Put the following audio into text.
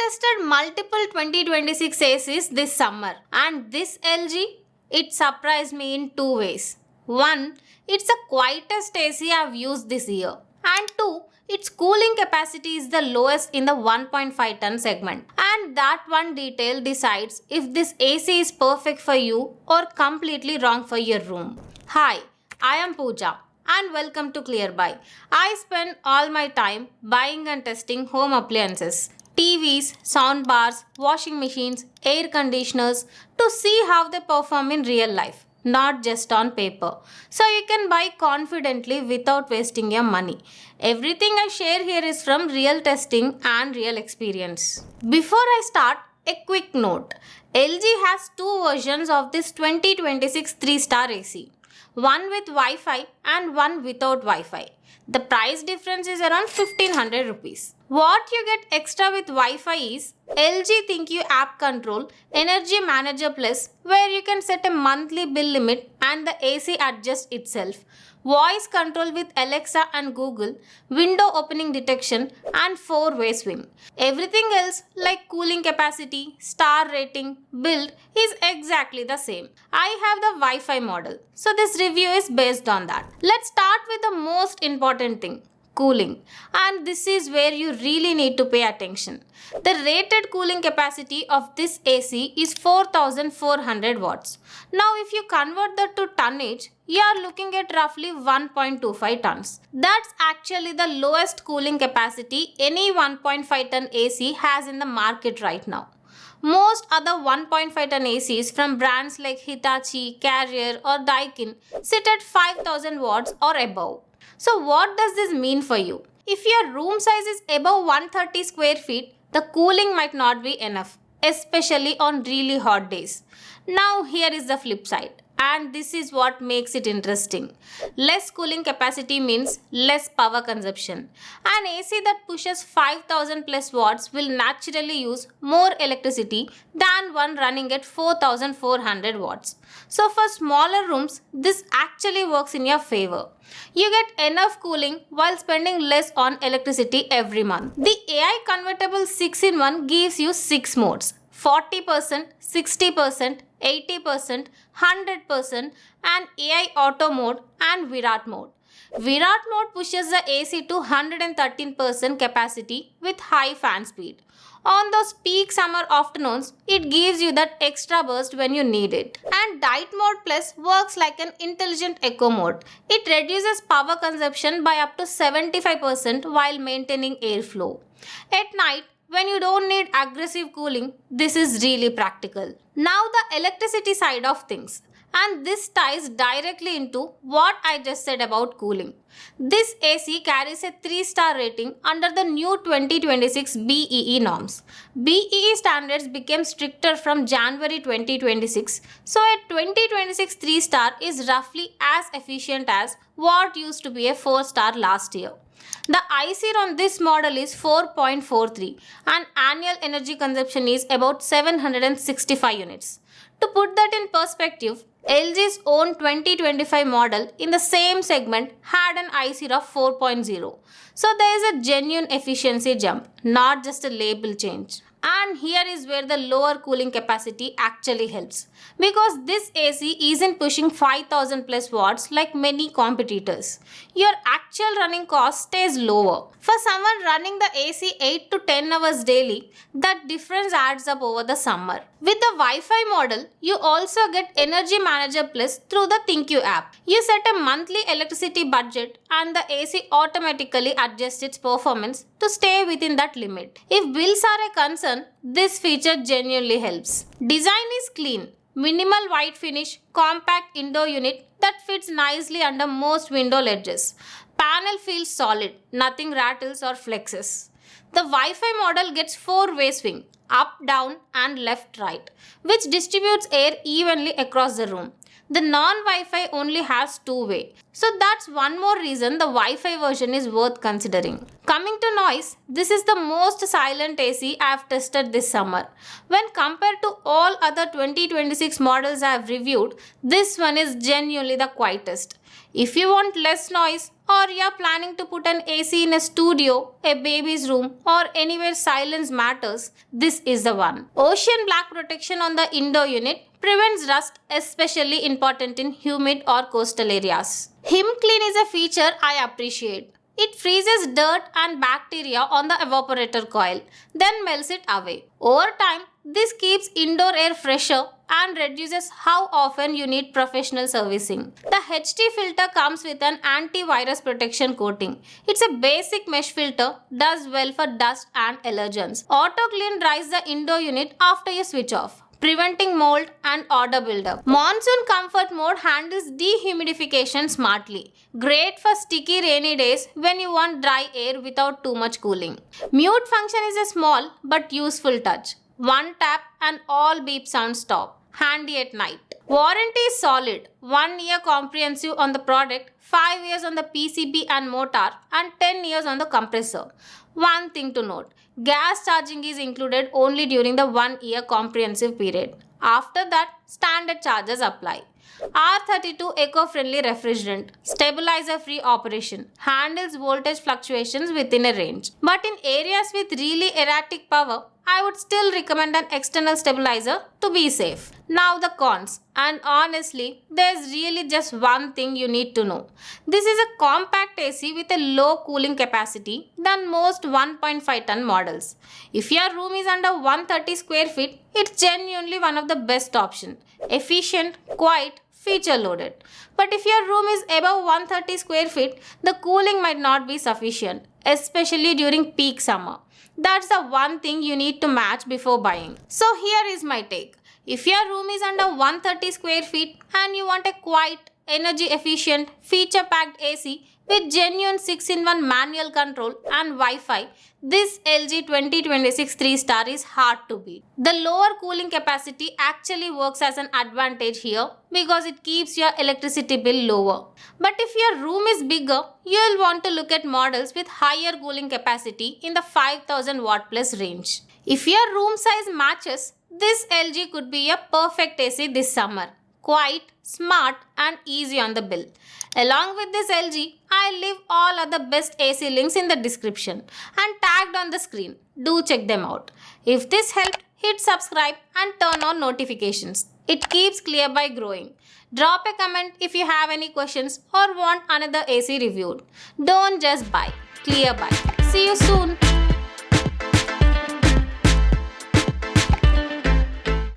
tested multiple 2026 ACs this summer, and this LG, it surprised me in two ways. One, it's the quietest AC I've used this year. And two, its cooling capacity is the lowest in the 1.5 ton segment. And that one detail decides if this AC is perfect for you or completely wrong for your room. Hi, I am Pooja and welcome to ClearBuy. I spend all my time buying and testing home appliances, TVs, soundbars, washing machines, air conditioners to see how they perform in real life, not just on paper. So you can buy confidently without wasting your money. Everything I share here is from real testing and real experience. Before I start, a quick note. LG has two versions of this 2026 3-star AC. One with Wi-Fi and one without Wi-Fi. The price difference is around 1500 rupees. What you get extra with Wi-Fi is LG ThinQ app control, Energy Manager Plus, where you can set a monthly bill limit and the AC adjusts itself, voice control with Alexa and Google, window opening detection, and 4-way swing. Everything else like cooling capacity, star rating, build is exactly the same. I have the Wi-Fi model, so this review is based on that. Let's start with the most important thing. Cooling, and this is where you really need to pay attention. The rated cooling capacity of this AC is 4400 watts. Now if you convert that to tonnage, you are looking at roughly 1.25 tons. That's actually the lowest cooling capacity any 1.5 ton AC has in the market right now. Most other 1.5 ton ACs from brands like Hitachi, Carrier or Daikin sit at 5000 watts or above. So what does this mean for you? If your room size is above 130 square feet, the cooling might not be enough, especially on really hot days. Now here is the flip side, and this is what makes it interesting. Less cooling capacity means less power consumption. An AC that pushes 5000 plus watts will naturally use more electricity than one running at 4400 watts. So for smaller rooms, this actually works in your favor. You get enough cooling while spending less on electricity every month. The AI Convertible 6-in-1 gives you 6 modes: 40%, 60%, 80%, 100%, and AI Auto mode and Virat mode. Virat mode pushes the AC to 113% capacity with high fan speed. On those peak summer afternoons, it gives you that extra burst when you need it. And Diet Mode Plus works like an intelligent eco mode. It reduces power consumption by up to 75% while maintaining airflow. At night, when you don't need aggressive cooling, this is really practical. Now the electricity side of things. And this ties directly into what I just said about cooling. This AC carries a 3-star rating under the new 2026 BEE norms. BEE standards became stricter from January 2026, so a 2026 3-star is roughly as efficient as what used to be a 4-star last year. The ISEER on this model is 4.43 and annual energy consumption is about 765 units. To put that in perspective, LG's own 2025 model in the same segment had an ISEER of 4.0. So there is a genuine efficiency jump, not just a label change. And here is where the lower cooling capacity actually helps, because this AC isn't pushing 5000 plus watts like many competitors. Your actual running cost stays lower. For someone running the AC 8 to 10 hours daily, that difference adds up over the summer. With the Wi-Fi model, you also get Energy Manager Plus through the ThinQ app. You set a monthly electricity budget and the AC automatically adjusts its performance to stay within that limit. If bills are a concern, this feature genuinely helps. Design is clean. Minimal white finish, compact indoor unit that fits nicely under most window ledges. Panel feels solid, nothing rattles or flexes. The Wi-Fi model gets 4-way swing, up, down and left, right, which distributes air evenly across the room. The non-Wi-Fi only has 2-way. So that's one more reason the Wi-Fi version is worth considering. Coming to noise, this is the most silent AC I have tested this summer. When compared to all other 2026 models I have reviewed, this one is genuinely the quietest. If you want less noise or you are planning to put an AC in a studio, a baby's room or anywhere silence matters, this is the one. Ocean black protection on the indoor unit prevents rust, especially important in humid or coastal areas. Him Clean is a feature I appreciate. It freezes dirt and bacteria on the evaporator coil, then melts it away. Over time, this keeps indoor air fresher and reduces how often you need professional servicing. The HT filter comes with an antivirus protection coating. It's a basic mesh filter, does well for dust and allergens. Auto clean dries the indoor unit after you switch off, preventing mold and odor buildup. Monsoon Comfort Mode handles dehumidification smartly. Great for sticky rainy days when you want dry air without too much cooling. Mute function is a small but useful touch. One tap and all beep sounds stop. Handy at night. Warranty is solid. 1 year comprehensive on the product, 5 years on the PCB and motor, and 10 years on the compressor. One thing to note, gas charging is included only during the 1 year comprehensive period. After that, standard charges apply. R32 eco-friendly refrigerant, stabilizer-free operation, handles voltage fluctuations within a range. But in areas with really erratic power, I would still recommend an external stabilizer to be safe. Now the cons, and honestly, there's really just one thing you need to know. This is a compact AC with a low cooling capacity than most 1.5 ton models. If your room is under 130 square feet, it's genuinely one of the best options. Efficient, quiet, feature loaded. But if your room is above 130 square feet, the cooling might not be sufficient, especially during peak summer. That's the one thing you need to match before buying. So here is my take. If your room is under 130 square feet and you want a quiet, energy efficient, feature packed AC with genuine 6-in-1 manual control and Wi-Fi, this LG 2026 3-star is hard to beat. The lower cooling capacity actually works as an advantage here because it keeps your electricity bill lower. But if your room is bigger, you'll want to look at models with higher cooling capacity in the 5000 watt plus range. If your room size matches, this LG could be a perfect AC this summer. Quiet, smart and easy on the bill. Along with this LG, I'll leave all other best AC links in the description and tagged on the screen. Do check them out. If this helped, hit subscribe and turn on notifications. It keeps ClearBuy growing. Drop a comment if you have any questions or want another AC reviewed. Don't just buy. ClearBuy. See you soon.